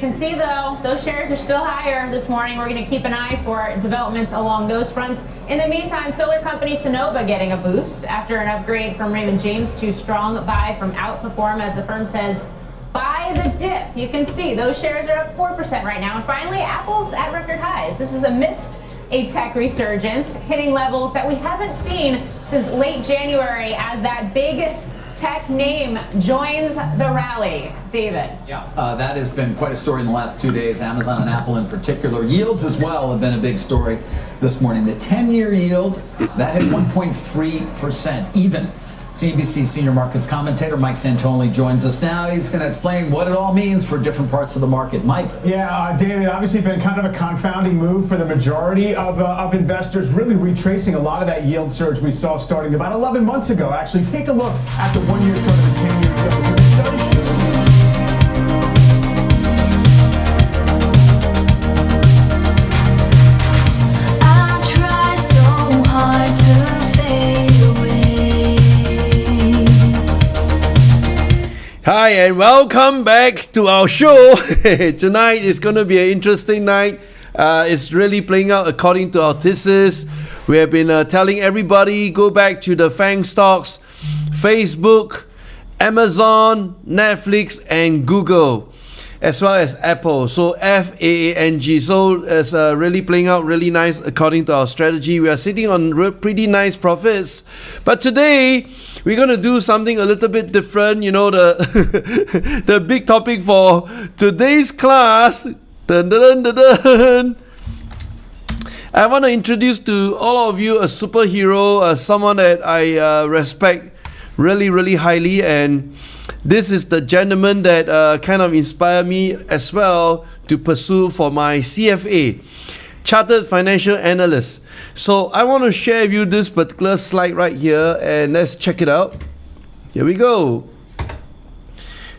can see, though, those shares are still higher this morning. We're going to keep an eye for developments along those fronts. In the meantime, solar company Sonova getting a boost after an upgrade from Raymond James to strong buy from Outperform, as the firm says, buy the dip. You can see those shares are up 4% right now. And finally, Apple's at record highs. This is amidst a tech resurgence, hitting levels that we haven't seen since late January as that big tech name joins the rally. David. Yeah, that has been quite a story in the last 2 days. Amazon and Apple in particular. Yields as well have been a big story this morning. The 10-year yield, that hit 1.3%, even. CNBC senior markets commentator Mike Santoli joins us now. He's going to explain what it all means for different parts of the market. Mike. Yeah, David, obviously been kind of a confounding move for the majority of investors, really retracing a lot of that yield surge we saw starting about 11 months ago. Actually, take a look at the 1-year chart of the 10-year yield. Hi and welcome back to our show. Tonight is going to be an interesting night. It's really playing out according to our thesis. We have been telling everybody, go back to the FANG stocks, Facebook, Amazon, Netflix and Google, as well as Apple. So FAANG. So it's really playing out really nice according to our strategy. We are sitting on pretty nice profits. But today, we're going to do something a little bit different. You know, the the big topic for today's class. Dun, dun, dun, dun, dun. I want to introduce to all of you a superhero, someone that I respect really, really highly. And this is the gentleman that kind of inspired me as well to pursue for my CFA, Chartered Financial Analyst. So I want to share with you this particular slide right here, and let's check it out. Here we go.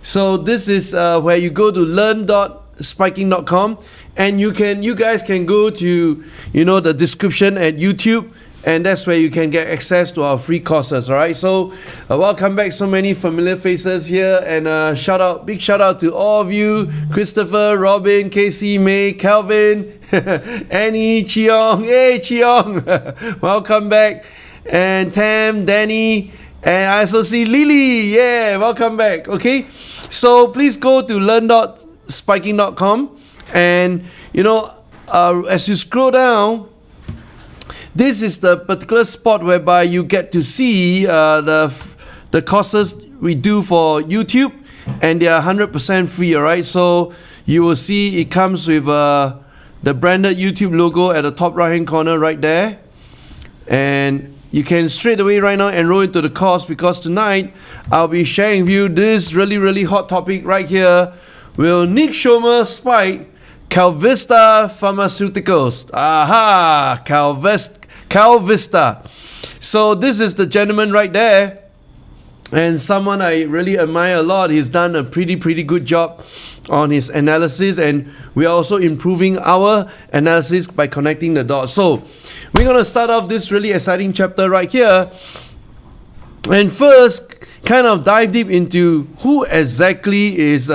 So this is where you go to learn.spiking.com, and you guys can go to the description at YouTube, and that's where you can get access to our free courses. All right. So welcome back. So many familiar faces here, and big shout out to all of you: Christopher, Robin, Casey, May, Calvin, Annie, Cheong. Hey, Cheong. Welcome back. And Tam, Danny, and I also see Lily. Yeah, welcome back. Okay. So please go to learn.spiking.com, and as you scroll down, this is the particular spot whereby you get to see the courses we do for YouTube, and they are 100% free. All right. So you will see it comes with the branded YouTube logo at the top right hand corner right there, and you can straight away right now enroll into the course, because tonight I'll be sharing with you this really, really hot topic right here. Will Nick Schommer spike Kalvista Pharmaceuticals? Aha! Calvista. So this is the gentleman right there, and someone I really admire a lot. He's done a pretty good job on his analysis, and we are also improving our analysis by connecting the dots. So we're going to start off this really exciting chapter right here, and first kind of dive deep into who exactly is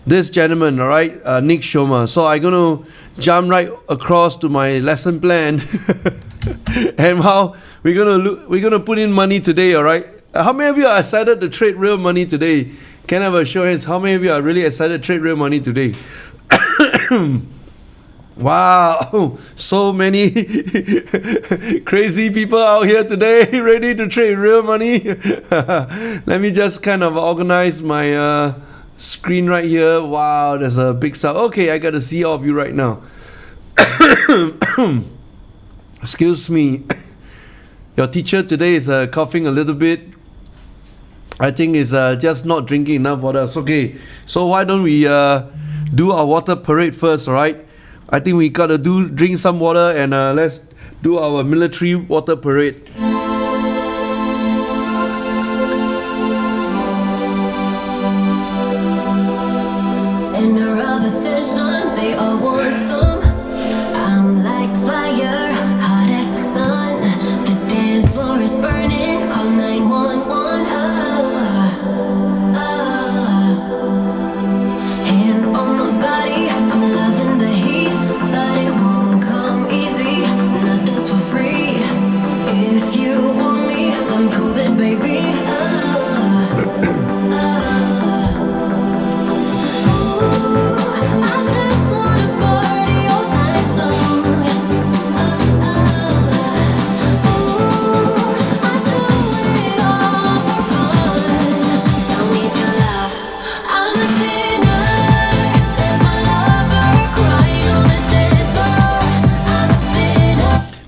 this gentleman, all right, Nick Schommer. So I'm going to jump right across to my lesson plan, and how we're gonna put in money today, all right? How many of you are excited to trade real money today? Can I have a show of hands? How many of you are really excited to trade real money today? Wow, so many crazy people out here today ready to trade real money. Let me just kind of organize my screen right here. Wow, there's a big stuff. Okay, I got to see all of you right now. Excuse me. Your teacher today is coughing a little bit. I think is just not drinking enough water. It's okay. So why don't we do our water parade first, all right? I think we got to drink some water, and let's do our military water parade. Center of attention, they all want some. I'm like fire, hot as the sun. The dance floor is burning, call 911. Hands on my back.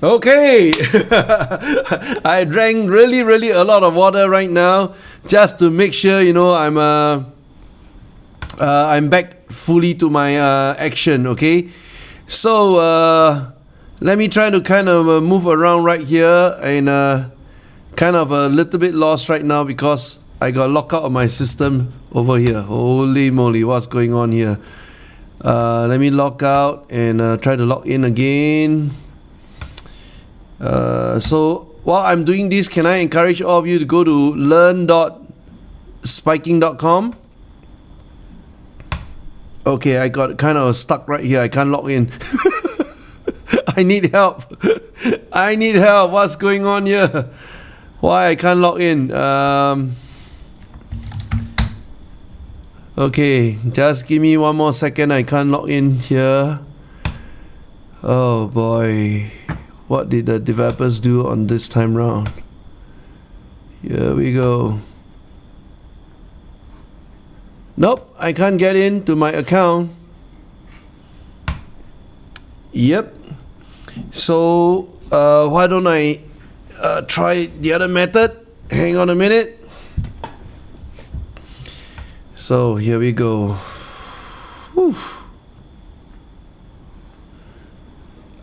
Okay, I drank really a lot of water right now just to make sure I'm back fully to my action. Okay, so let me try to kind of move around right here and kind of a little bit lost right now because I got locked out of my system over here. Holy moly, what's going on here? Let me log out and try to log in again. So while I'm doing this, can I encourage all of you to go to learn.spiking.com? Okay, I got kind of stuck right here. I can't log in. I need help. I need help. What's going on here? Why I can't log in? Okay, just give me one more second. I can't log in here. Oh boy. What did the developers do on this time round? Here we go. Nope, I can't get into my account. Yep. So why don't I try the other method? Hang on a minute. So here we go. Whew.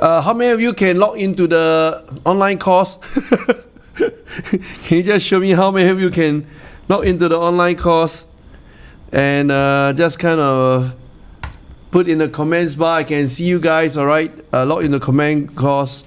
How many of you can log into the online course? Can you just show me how many of you can log into the online course and just kind of put in the comments bar? I can see you guys. All right, log in the comment course.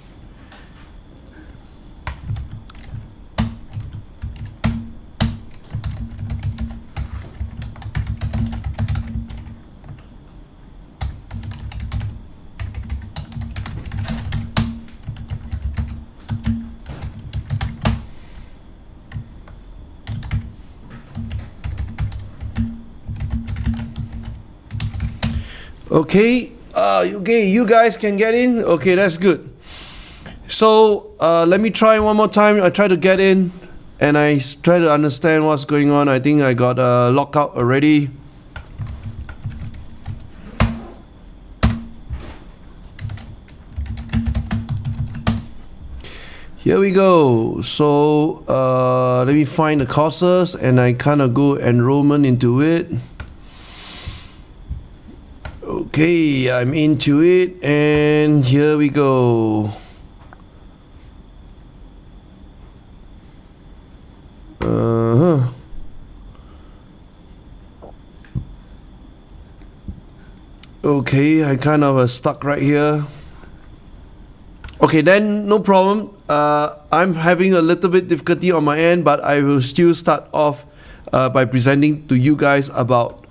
Okay, you guys can get in. Okay, that's good. So let me try one more time. I try to get in and I try to understand what's going on. I think I got locked out already. Here we go. So let me find the courses and I kind of go enrollment into it. Okay, I'm into it and here we go. Okay, I kind of stuck right here. Okay, then no problem. I'm having a little bit difficulty on my end, but I will still start off by presenting to you guys about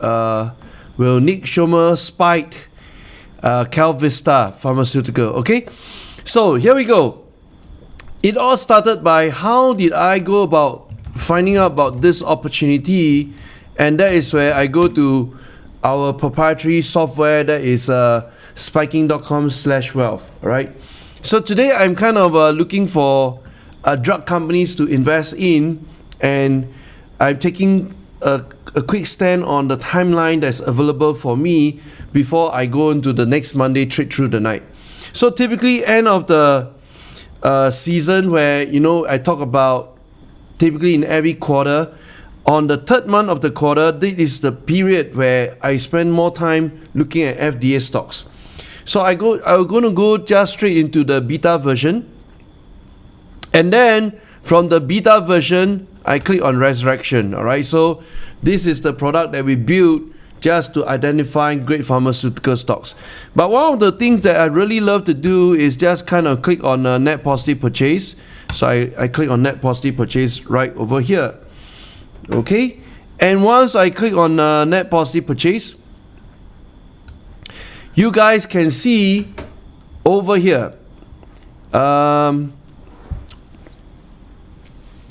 will Nick Schommer spike Kalvista Pharmaceutical. Okay, so here we go. It all started by how did I go about finding out about this opportunity, and that is where I go to our proprietary software that is spiking.com/wealth. Right. So today I'm kind of looking for drug companies to invest in, and I'm taking a quick stand on the timeline that's available for me before I go into the next Monday trade through the night. So typically end of the season where I talk about typically in every quarter, on the third month of the quarter, this is the period where I spend more time looking at FDA stocks. So I'm going to go just straight into the beta version, and then from the beta version I click on Resurrection. All right, so this is the product that we built just to identify great pharmaceutical stocks. But one of the things that I really love to do is just kind of click on net positive purchase. So I click on net positive purchase right over here. Okay, and once I click on net positive purchase, you guys can see over here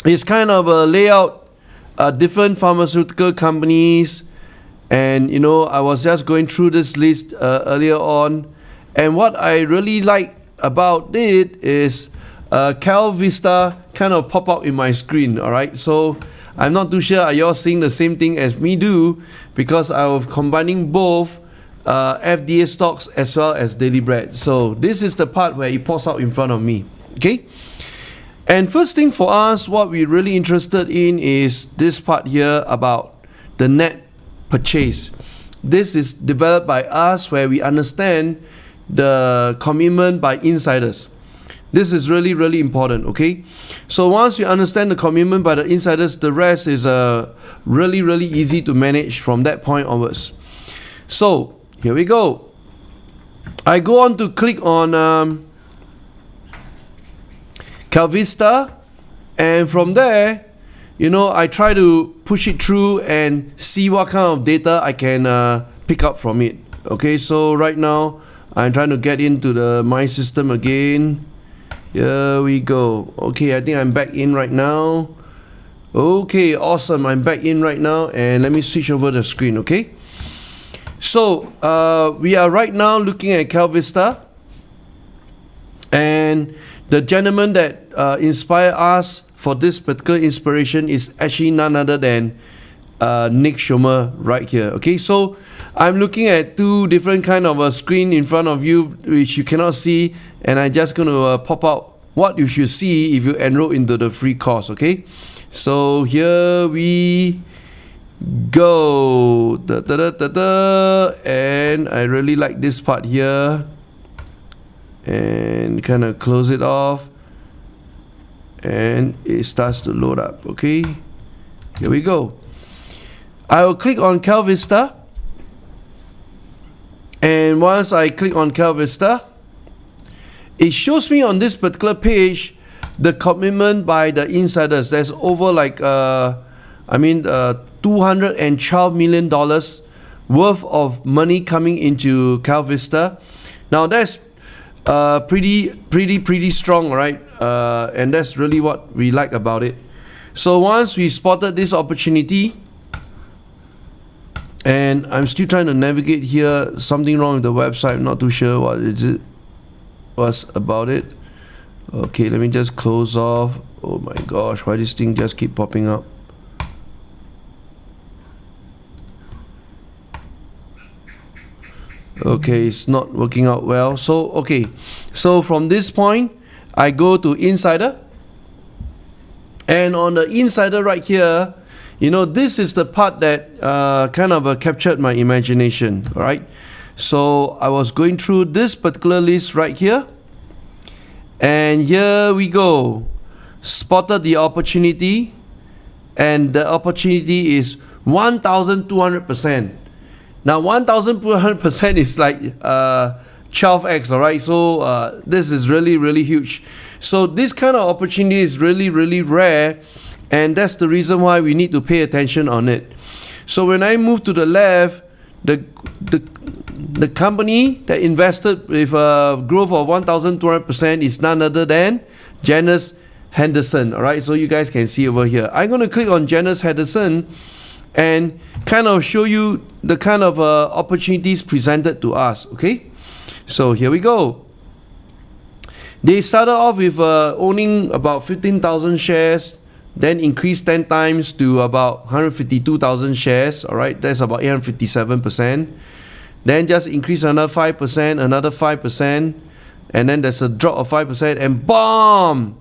it's kind of a layout, different pharmaceutical companies, and I was just going through this list earlier on, and what I really like about it is Calvista kind of pop up in my screen. All right, so I'm not too sure are y'all seeing the same thing as me do, because I was combining both FDA stocks as well as daily bread. So this is the part where it pops out in front of me. Okay. And first thing for us, what we're really interested in is this part here about the net purchase. This is developed by us where we understand the commitment by insiders. This is really, really important, okay? So once you understand the commitment by the insiders, the rest is really, really easy to manage from that point onwards. So here we go. I go on to click on Calvista, and from there, I try to push it through and see what kind of data I can pick up from it. Okay, so right now I'm trying to get into my system again. Here we go. Okay, I think I'm back in right now. Okay, awesome. I'm back in right now, and let me switch over the screen. Okay, so we are right now looking at Calvista, and the gentleman that inspired us for this particular inspiration is actually none other than Nick Schommer right here. Okay, so I'm looking at two different kind of a screen in front of you which you cannot see, and I'm just going to pop out what you should see if you enroll into the free course. Okay, so here we go. And I really like this part here, and kind of close it off, and it starts to load up. Okay, here we go. I will click on Calvista, and once I click on Calvista, it shows me on this particular page the commitment by the insiders. There's over like $212 million worth of money coming into Calvista. Now that's pretty strong, right? And that's really what we like about it. So once we spotted this opportunity, and I'm still trying to navigate here, something wrong with the website, I'm not too sure what it was about it. Okay, let me just close off. Oh my gosh, why this thing just keep popping up? Okay, it's not working out well. So okay, so from this point I go to insider, and on the insider right here, this is the part that kind of captured my imagination. All right, so I was going through this particular list right here, and here we go. Spotted the opportunity, and the opportunity is 1,200%. Now 1,200% is like 12x, all right? So this is really, really huge. So this kind of opportunity is really, really rare, and that's the reason why we need to pay attention on it. So when I move to the left, the company that invested with a growth of 1,200% is none other than Janus Henderson. All right, so you guys can see over here. I'm going to click on Janus Henderson and kind of show you the kind of opportunities presented to us. Okay, so here we go. They started off with owning about 15,000 shares, then increased 10 times to about 152,000 shares. All right, that's about 857%. Then just increase another 5%, another 5%, and then there's a drop of 5%, and boom,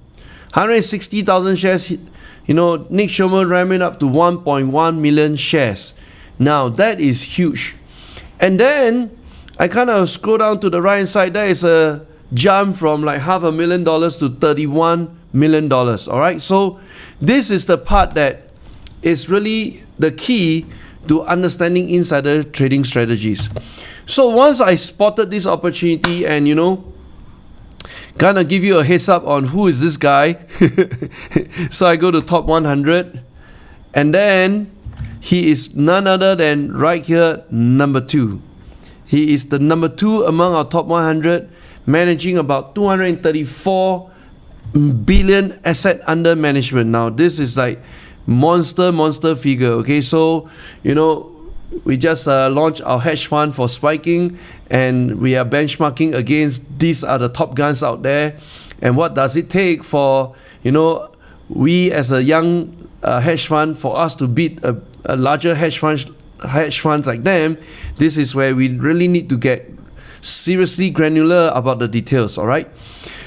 160,000 shares. Nick Schommer ramming up to 1.1 million shares. Now that is huge. And then I kind of scroll down to the right hand side. There is a jump from like $500,000 to $31 million. All right, so this is the part that is really the key to understanding insider trading strategies. So once I spotted this opportunity and kind of give you a heads up on who is this guy. So I go to top 100, and then he is none other than right here, number 2. He is the number 2 among our top 100, managing about 234 billion asset under management. Now this is like monster figure. Okay, so we just launched our hedge fund for spiking, and we are benchmarking against these are the top guns out there. And what does it take for we as a young hedge fund, for us to beat a larger hedge funds like them? This is where we really need to get seriously granular about the details. All right,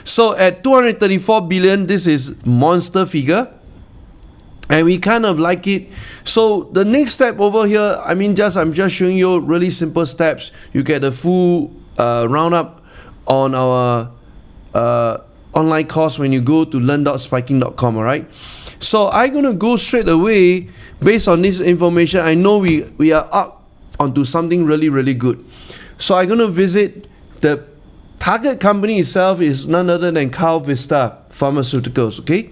So at 234 billion, this is monster figure. And we kind of like it. So the next step over here, I'm just showing you really simple steps. You get the full roundup on our online course when you go to learn.spiking.com, all right? So I'm going to go straight away based on this information. I know we are up onto something really, really good. So I'm going to visit the target company itself is none other than Kalvista Pharmaceuticals, okay?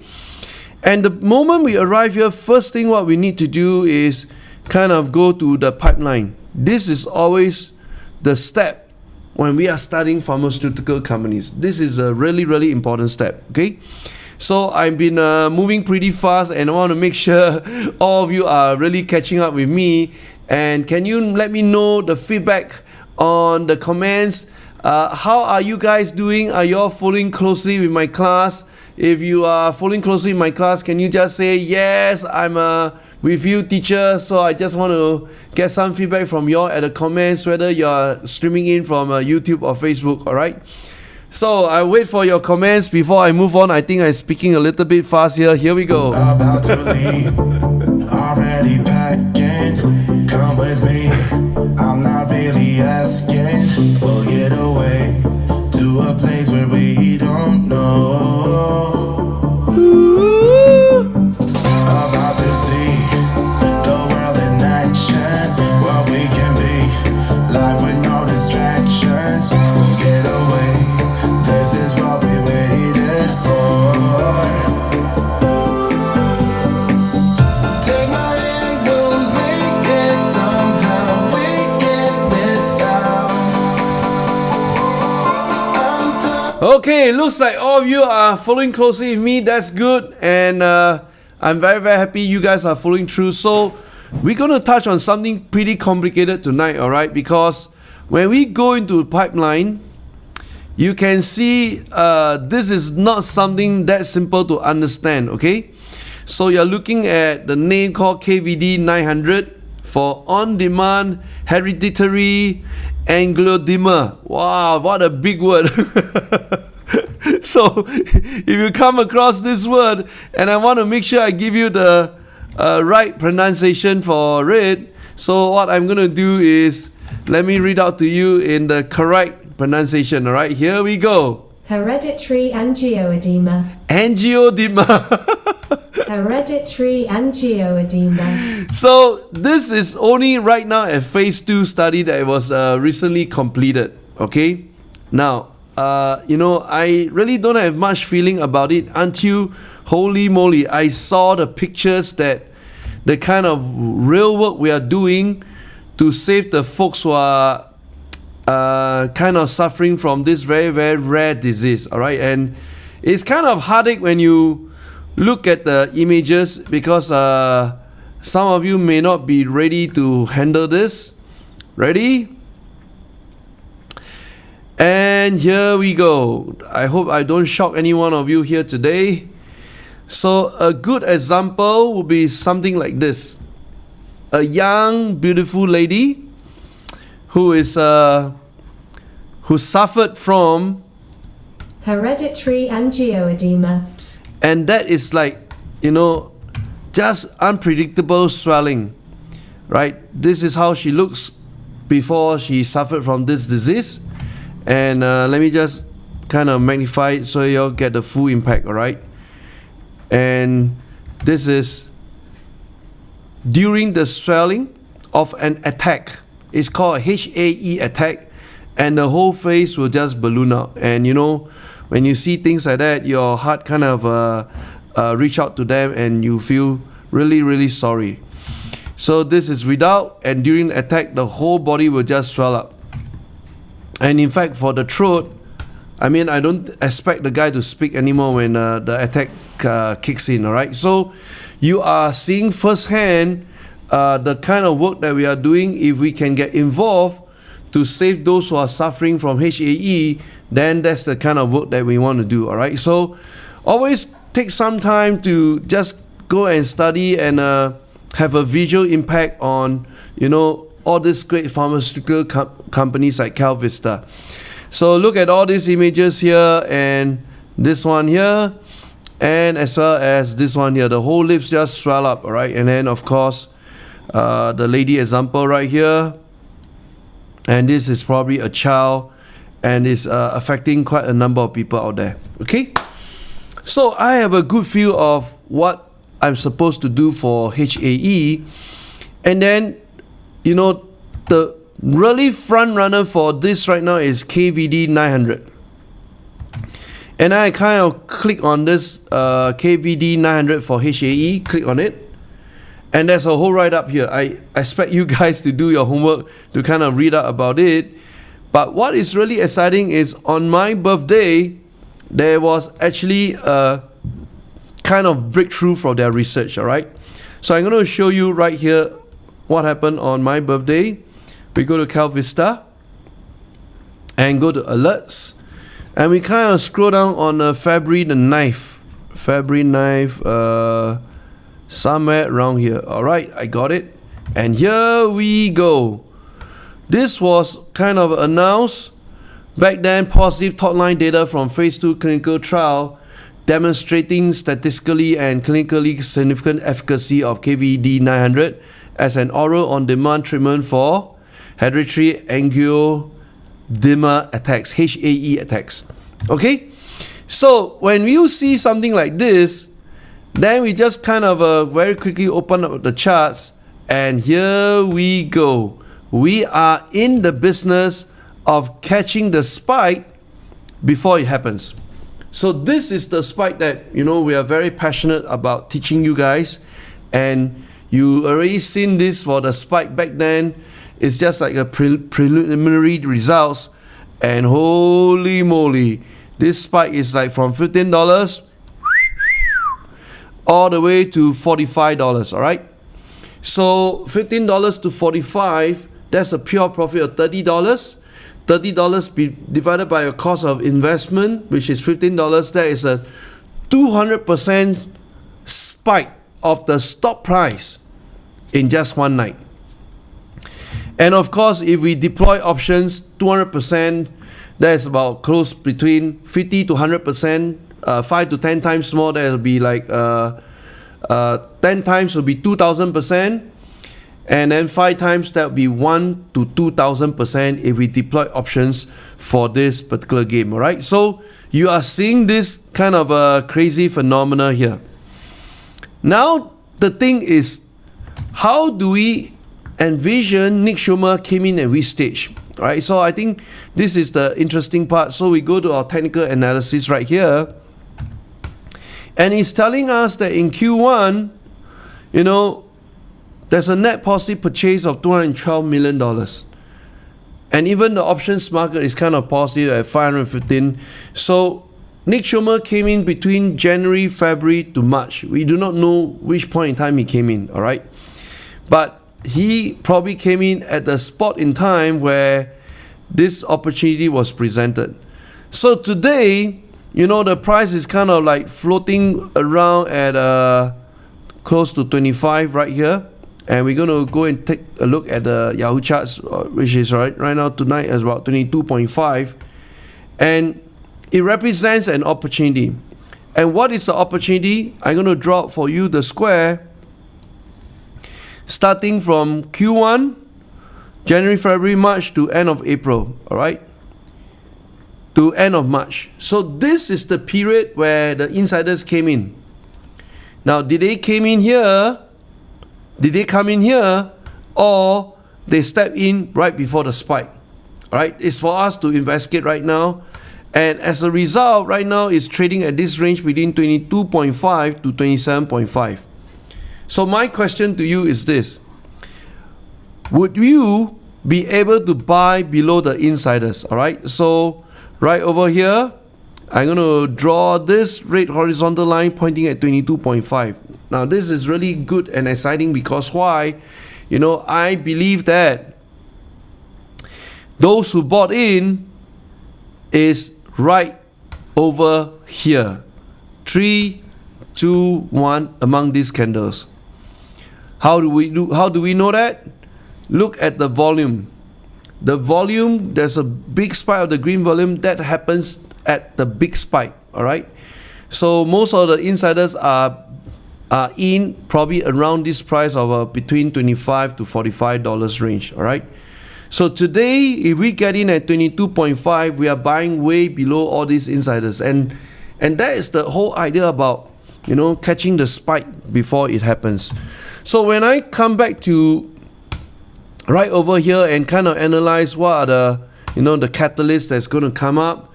And the moment we arrive here, first thing what we need to do is kind of go to the pipeline. This is always the step when we are studying pharmaceutical companies. This is a really, really important step, okay? So I've been moving pretty fast, and I want to make sure all of you are really catching up with me. And can you let me know the feedback on the comments? How are you guys doing? Are you all following closely with my class? If you are following closely with my class, can you just say, yes, I'm with you, teacher? So I just want to get some feedback from you all at the comments, whether you're streaming in from YouTube or Facebook, all right? So I wait for your comments before I move on. I think I'm speaking a little bit fast here. Here we go. About to leave, already packing. Come with me, I'm not really asking. We'll get away to a place where we don't know. About to see the world in action. What we can be, life with no distractions. We'll get away. This is what we waited for. Take my hand, we'll make it somehow. We can't miss out. I'm done. Okay, looks like all of you are following closely with me. That's good. And I'm very, very happy you guys are following through. So we're going to touch on something pretty complicated tonight, all right? Because when we go into pipeline, you can see this is not something that simple to understand, okay? So you're looking at the name called KVD 900 for on-demand hereditary angioedema. Wow, what a big word. So if you come across this word, and I want to make sure I give you the right pronunciation for it, so what I'm going to do is, let me read out to you in the correct pronunciation. All right, here we go. Hereditary angioedema. Angioedema. Hereditary angioedema. So this is only right now a phase 2 study that was recently completed. Okay, now I really don't have much feeling about it until, holy moly, I saw the pictures, that the kind of real work we are doing to save the folks who are kind of suffering from this very, very rare disease, all right? And it's kind of heartache when you look at the images, because some of you may not be ready to handle this. Ready? And here we go. I hope I don't shock any one of you here today. So a good example would be something like this. A young, beautiful lady who is who suffered from Hereditary angioedema. and that is like, just unpredictable swelling, right? This is how she looks before she suffered from this disease. And let me just kind of magnify it so you'll get the full impact, all right? And this is during the swelling of an attack. It's called a HAE attack, and the whole face will just balloon out. And when you see things like that, your heart kind of reach out to them, and you feel really, really sorry. So this is without, and during the attack, the whole body will just swell up. And in fact, for the throat, I don't expect the guy to speak anymore when the attack kicks in, all right? So you are seeing firsthand the kind of work that we are doing. If we can get involved to save those who are suffering from HAE, then that's the kind of work that we want to do, all right? So always take some time to just go and study and have a visual impact on, all these great pharmaceutical companies like Calvista. So look at all these images here, and this one here, and as well as this one here. The whole lips just swell up, all right? And then of course, the lady example right here, and this is probably a child, and is affecting quite a number of people out there. Okay, so I have a good feel of what I'm supposed to do for HAE, and then the really front runner for this right now is KVD 900. And I kind of click on this KVD 900 for HAE, click on it, and there's a whole write-up here. I expect you guys to do your homework to kind of read up about it. But what is really exciting is on my birthday, there was actually a kind of breakthrough for their research, all right? So I'm going to show you right here what happened on my birthday. We go to Calvista and go to alerts. And we kind of scroll down on February the 9th. February 9th, somewhere around here. All right, I got it. And here we go. This was kind of announced back then, positive top-line data from phase 2 clinical trial demonstrating statistically and clinically significant efficacy of KVD 900 as an oral on-demand treatment for hereditary angioedema attacks, HAE attacks. Okay, so when you see something like this, then we just kind of very quickly open up the charts, and here we go. We are in the business of catching the spike before it happens. So this is the spike that we are very passionate about teaching you guys, and you already seen this for the spike back then. It's just like a preliminary results, and holy moly, this spike is like from $15 all the way to $45. All right, so $15 to $45, that's a pure profit of $30. $30 divided by a cost of investment, which is $15. That is a 200% spike of the stock price in just one night. And of course, if we deploy options, 200%, that's about close between 50 to 100%, 5 to 10 times more. That will be like 10 times will be 2,000%, and then 5 times that will be 1 to 2,000% if we deploy options for this particular game. All right, so you are seeing this kind of a crazy phenomena here. Now the thing is, how do we envision Nick Schommer came in at which stage? All right, so I think this is the interesting part. So we go to our technical analysis right here, and it's telling us that in Q1, there's a net positive purchase of $212 million. And even the options market is kind of positive at 515. So Nick Schommer came in between January, February to March. We do not know which point in time he came in, all right? But he probably came in at the spot in time where this opportunity was presented. So today, the price is kind of like floating around at close to 25 right here. And we're going to go and take a look at the Yahoo charts, which is right now tonight is about 22.5. And it represents an opportunity. And what is the opportunity? I'm going to draw for you the square starting from Q1, January, February, March to end of April, all right? To end of March. So this is the period where the insiders came in. Now, did they come in here, or they step in right before the spike? All right, it's for us to investigate right now. And as a result, right now it's trading at this range between 22.5 to 27.5. So my question to you is this: would you be able to buy below the insiders? All right, so right over here, I'm going to draw this red horizontal line pointing at 22.5. Now this is really good and exciting because why? I believe that those who bought in is right over here. 3, 2, 1 among these candles. How do we know that? Look at the volume. The volume, there's a big spike of the green volume that happens at the big spike. all right? So most of the insiders are in probably around this price of between $25 to $45 range, all right? So today, if we get in at 22.5, we are buying way below all these insiders. And that is the whole idea about, you know, catching the spike before it happens. So when I come back to right over here and kind of analyze what are the, you know, the catalyst that's going to come up,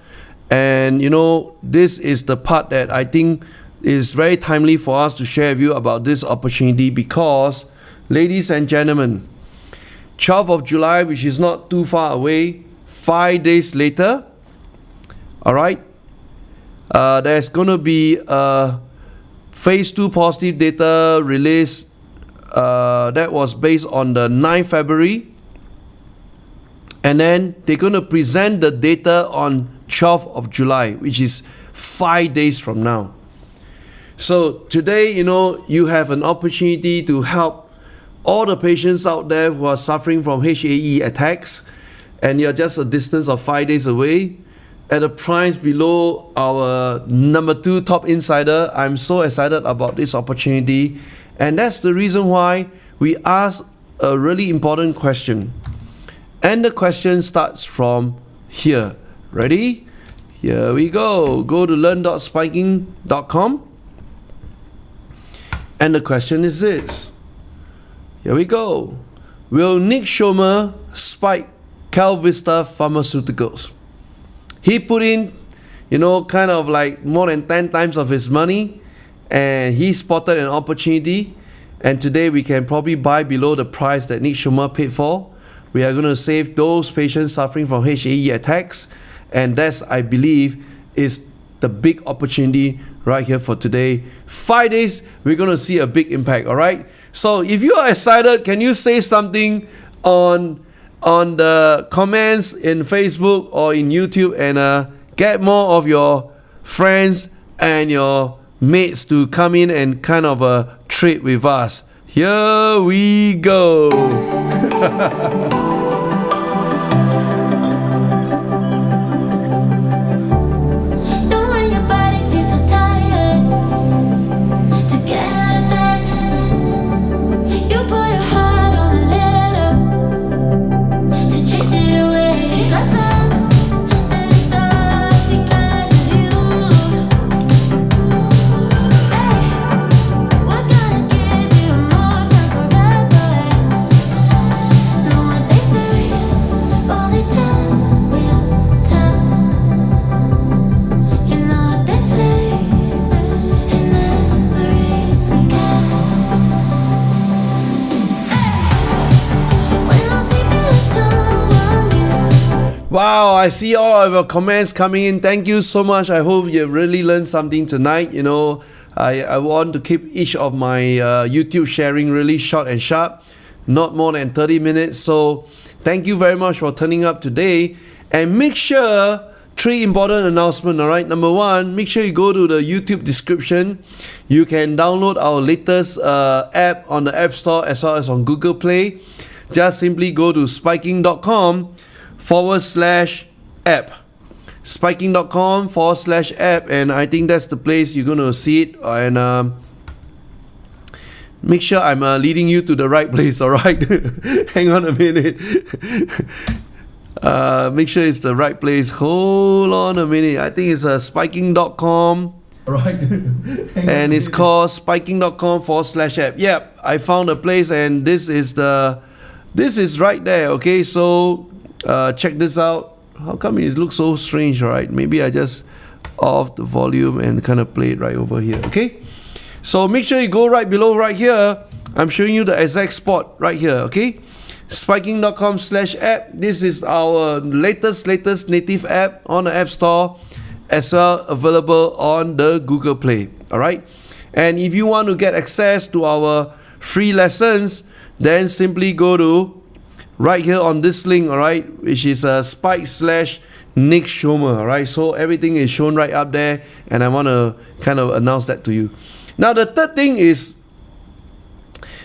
and, you know, this is the part that I think is very timely for us to share with you about this opportunity, because, ladies and gentlemen, 12th of July, which is not too far away, 5 days later, all right, there's going to be a phase 2 positive data release that was based on the 9th February. And then they're going to present the data on 12th of July, which is 5 days from now. So today, you know, you have an opportunity to help all the patients out there who are suffering from HAE attacks, and you're just a distance of 5 days away at a price below our number 2 top insider. I'm so excited about this opportunity, and that's the reason why we ask a really important question. And the question starts from here. Ready? Here we go. Go to learn.spiking.com. And the question is this. Here we go. Will Nick Schommer spike Kalvista Pharmaceuticals? He put in, you know, kind of like more than 10 times of his money, and he spotted an opportunity. And today we can probably buy below the price that Nick Schommer paid for. We are going to save those patients suffering from HAE attacks. And that's, I believe, is the big opportunity right here for today. 5 days, we're going to see a big impact, all right? So if you are excited, can you say something on the comments in Facebook or in YouTube, and get more of your friends and your mates to come in and kind of trade with us. Here we go. Wow, I see all of your comments coming in. Thank you so much. I hope you've really learned something tonight. You know, I want to keep each of my YouTube sharing really short and sharp, not more than 30 minutes. So thank you very much for turning up today. And make sure, 3 important announcements, all right? Number 1, make sure you go to the YouTube description. You can download our latest app on the App Store as well as on Google Play. Just simply go to spiking.com/app. Spiking.com/app, and I think that's the place you're going to see it. And make sure I'm leading you to the right place, all right? Hang on a minute. Make sure it's the right place. Hold on a minute. I think it's spiking.com. Right. And it's called spiking.com/app. Yep, I found a place, and this is right there. Okay, so check this out. How come it looks so strange, right? Maybe I just off the volume and kind of play it right over here. Okay, so make sure you go right below right here. I'm showing you the exact spot right here. Okay, spiking.com/app. This is our latest native app on the App Store, as well available on the Google Play. All right, and if you want to get access to our free lessons, then simply go to right here on this link, all right, which is spike/Nick Schommer, all right? So everything is shown right up there, and I want to kind of announce that to you. Now, the third thing is,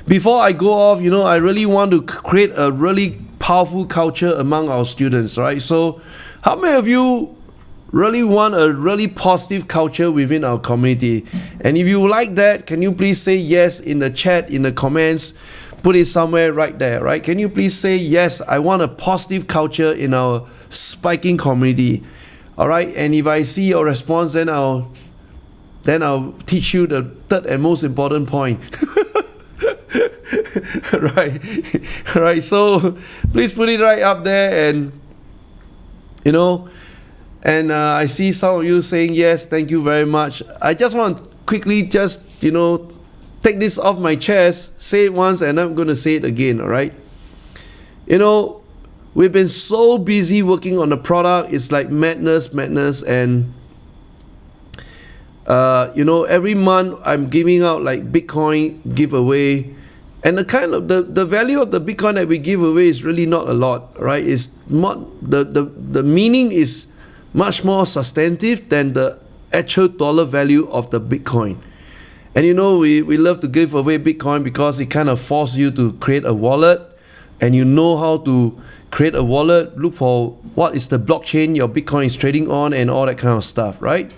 before I go off, you know, I really want to create a really powerful culture among our students, right? So how many of you really want a really positive culture within our community. And if you like that, can you please say yes in the chat, in the comments? Put it somewhere right there, right? Can you please say yes, I want a positive culture in our spiking community. All right, and if I see your response, then I'll teach you the third and most important point. right, so please put it right up there, and I see some of you saying yes, thank you very much. I just want to quickly take this off my chest, say it once, and I'm going to say it again, all right? We've been so busy working on the product, it's like madness, and every month I'm giving out like Bitcoin giveaway, and the value of the Bitcoin that we give away is really not a lot, right? It's not, the meaning is much more substantive than the actual dollar value of the Bitcoin. And we love to give away Bitcoin because it kind of forces you to create a wallet, and you know how to create a wallet, look for what is the blockchain your Bitcoin is trading on, and all that kind of stuff, right?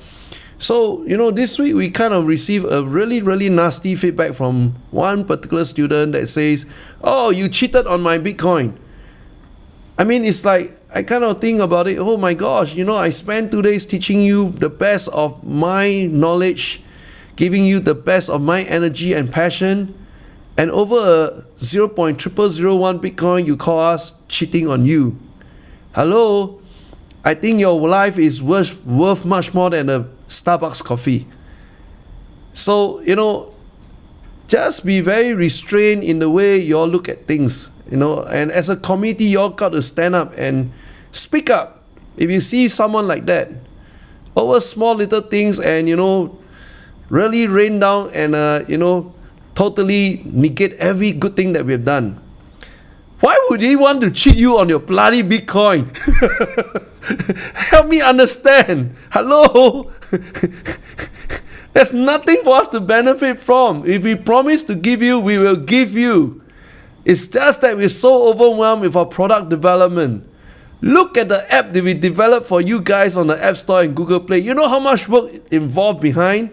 So, this week we kind of received a really, really nasty feedback from one particular student that says, oh, you cheated on my Bitcoin. I mean, it's like, I kind of think about it, oh my gosh, I spent 2 days teaching you the best of my knowledge, giving you the best of my energy and passion, and over a 0.0001 Bitcoin, you call us cheating on you. Hello? I think your life is worth much more than a Starbucks coffee. So, just be very restrained in the way you all look at things, and as a community, you all got to stand up and speak up. If you see someone like that, over small little things, and, really rain down and, totally negate every good thing that we've done. Why would he want to cheat you on your bloody Bitcoin? Help me understand. Hello? There's nothing for us to benefit from. If we promise to give you, we will give you. It's just that we're so overwhelmed with our product development. Look at the app that we developed for you guys on the App Store and Google Play. You know how much work involved behind?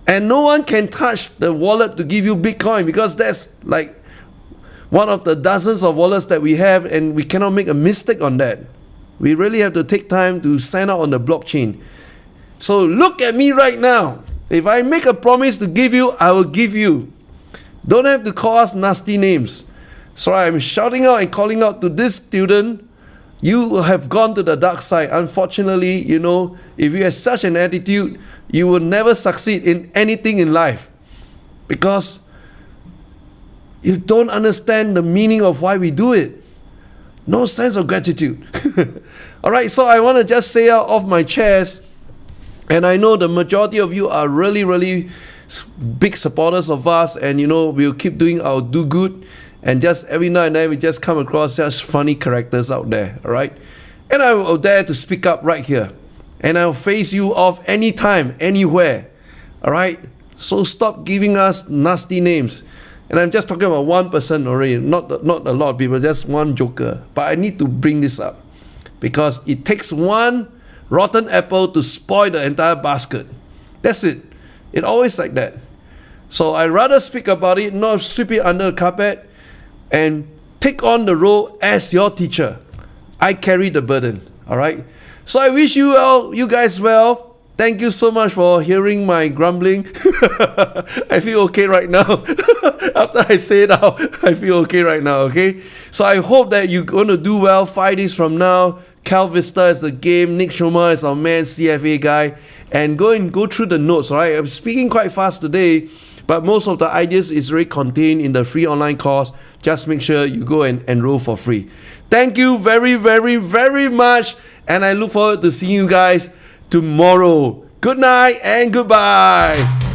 And no one can touch the wallet to give you Bitcoin, because that's like one of the dozens of wallets that we have, and we cannot make a mistake on that. We really have to take time to sign up on the blockchain. So look at me right now. If I make a promise to give you, I will give you. Don't have to call us nasty names. So I'm shouting out and calling out to this student. You have gone to the dark side. Unfortunately, if you have such an attitude, you will never succeed in anything in life, because you don't understand the meaning of why we do it. No sense of gratitude. All right, so I want to just say out of my chest, and I know the majority of you are really, really big supporters of us, and we'll keep doing our do good, and just every now and then we just come across just funny characters out there, all right? And I will dare to speak up right here, and I'll face you off anytime, anywhere, all right? So stop giving us nasty names. And I'm just talking about one person already, not a lot of people, just one joker. But I need to bring this up, because it takes one rotten apple to spoil the entire basket. That's it. It's always like that. So I'd rather speak about it, not sweep it under the carpet, and take on the role as your teacher. I carry the burden, all right? So I wish you guys well. Thank you so much for hearing my grumbling. I feel okay right now. After I say it out, I feel okay right now, okay? So I hope that you're going to do well 5 days from now. Calvista is the game. Nick Schommer is our man, CFA guy. And go through the notes, all right? I'm speaking quite fast today, but most of the ideas is already contained in the free online course. Just make sure you go and enroll for free. Thank you very, very, very much. And I look forward to seeing you guys tomorrow. Good night and goodbye.